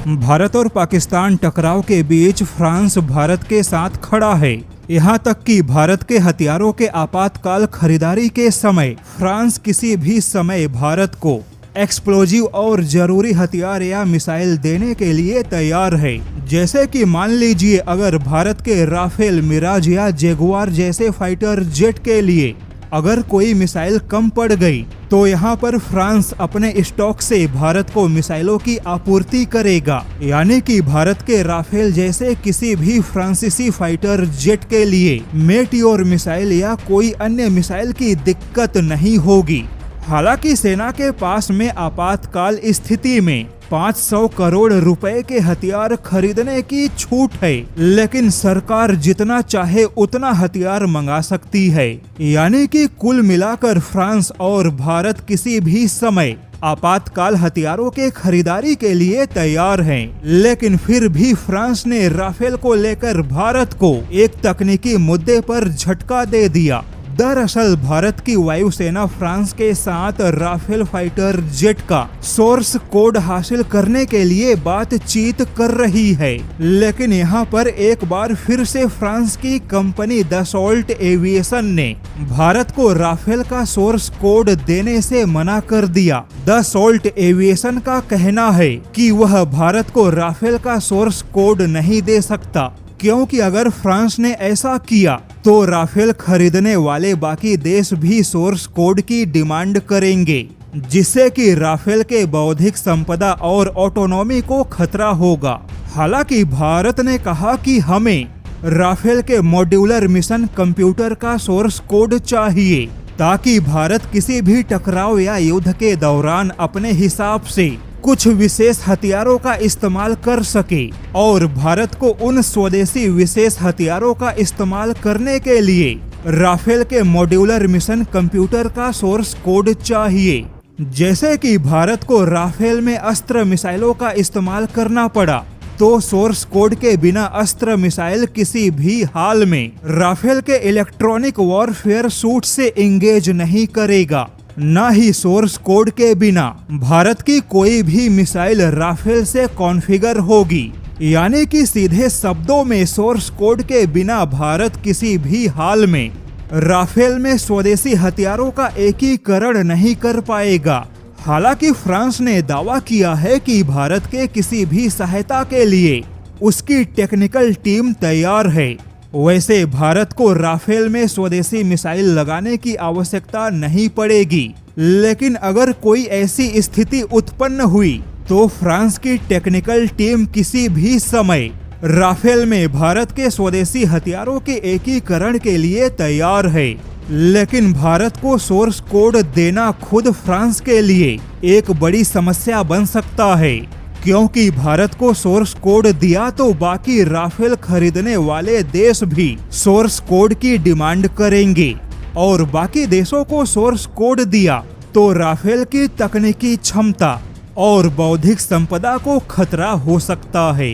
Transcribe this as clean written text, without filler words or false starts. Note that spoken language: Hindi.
भारत और पाकिस्तान टकराव के बीच फ्रांस भारत के साथ खड़ा है। यहाँ तक कि भारत के हथियारों के आपातकाल खरीदारी के समय फ्रांस किसी भी समय भारत को एक्सप्लोजिव और जरूरी हथियार या मिसाइल देने के लिए तैयार है। जैसे कि मान लीजिए अगर भारत के राफेल, मिराज या जगुआर जैसे फाइटर जेट के लिए अगर कोई मिसाइल कम पड़ गई तो यहाँ पर फ्रांस अपने स्टॉक से भारत को मिसाइलों की आपूर्ति करेगा। यानी कि भारत के राफेल जैसे किसी भी फ्रांसीसी फाइटर जेट के लिए मेटियोर मिसाइल या कोई अन्य मिसाइल की दिक्कत नहीं होगी। हालांकि सेना के पास में आपातकाल स्थिति में 500 करोड़ रुपए के हथियार खरीदने की छूट है, लेकिन सरकार जितना चाहे उतना हथियार मंगा सकती है। यानी कि कुल मिलाकर फ्रांस और भारत किसी भी समय आपातकाल हथियारों के खरीदारी के लिए तैयार हैं। लेकिन फिर भी फ्रांस ने राफेल को लेकर भारत को एक तकनीकी मुद्दे पर झटका दे दिया। दरअसल भारत की वायुसेना फ्रांस के साथ राफेल फाइटर जेट का सोर्स कोड हासिल करने के लिए बातचीत कर रही है, लेकिन यहाँ पर एक बार फिर से फ्रांस की कंपनी दसॉल्ट एविएशन ने भारत को राफेल का सोर्स कोड देने से मना कर दिया। दसॉल्ट एविएशन का कहना है कि वह भारत को राफेल का सोर्स कोड नहीं दे सकता, क्योंकि अगर फ्रांस ने ऐसा किया तो राफेल खरीदने वाले बाकी देश भी सोर्स कोड की डिमांड करेंगे, जिससे कि राफेल के बौद्धिक संपदा और ऑटोनॉमी को खतरा होगा। हालांकि भारत ने कहा कि हमें राफेल के मॉड्यूलर मिशन कंप्यूटर का सोर्स कोड चाहिए, ताकि भारत किसी भी टकराव या युद्ध के दौरान अपने हिसाब से कुछ विशेष हथियारों का इस्तेमाल कर सके। और भारत को उन स्वदेशी विशेष हथियारों का इस्तेमाल करने के लिए राफेल के मॉड्यूलर मिशन कंप्यूटर का सोर्स कोड चाहिए। जैसे कि भारत को राफेल में अस्त्र मिसाइलों का इस्तेमाल करना पड़ा, तो सोर्स कोड के बिना अस्त्र मिसाइल किसी भी हाल में राफेल के इलेक्ट्रॉनिक वॉरफेयर सूट से इंगेज नहीं करेगा। न ही सोर्स कोड के बिना भारत की कोई भी मिसाइल राफेल से कॉन्फ़िगर होगी। यानी कि सीधे शब्दों में सोर्स कोड के बिना भारत किसी भी हाल में राफेल में स्वदेशी हथियारों का एकीकरण नहीं कर पाएगा। हालांकि फ्रांस ने दावा किया है कि भारत के किसी भी सहायता के लिए उसकी टेक्निकल टीम तैयार है। वैसे भारत को राफेल में स्वदेशी मिसाइल लगाने की आवश्यकता नहीं पड़ेगी, लेकिन अगर कोई ऐसी स्थिति उत्पन्न हुई तो फ्रांस की टेक्निकल टीम किसी भी समय राफेल में भारत के स्वदेशी हथियारों के एकीकरण के लिए तैयार है। लेकिन भारत को सोर्स कोड देना खुद फ्रांस के लिए एक बड़ी समस्या बन सकता है, क्योंकि भारत को सोर्स कोड दिया तो बाकी राफेल खरीदने वाले देश भी सोर्स कोड की डिमांड करेंगे, और बाकी देशों को सोर्स कोड दिया तो राफेल की तकनीकी क्षमता और बौद्धिक संपदा को खतरा हो सकता है।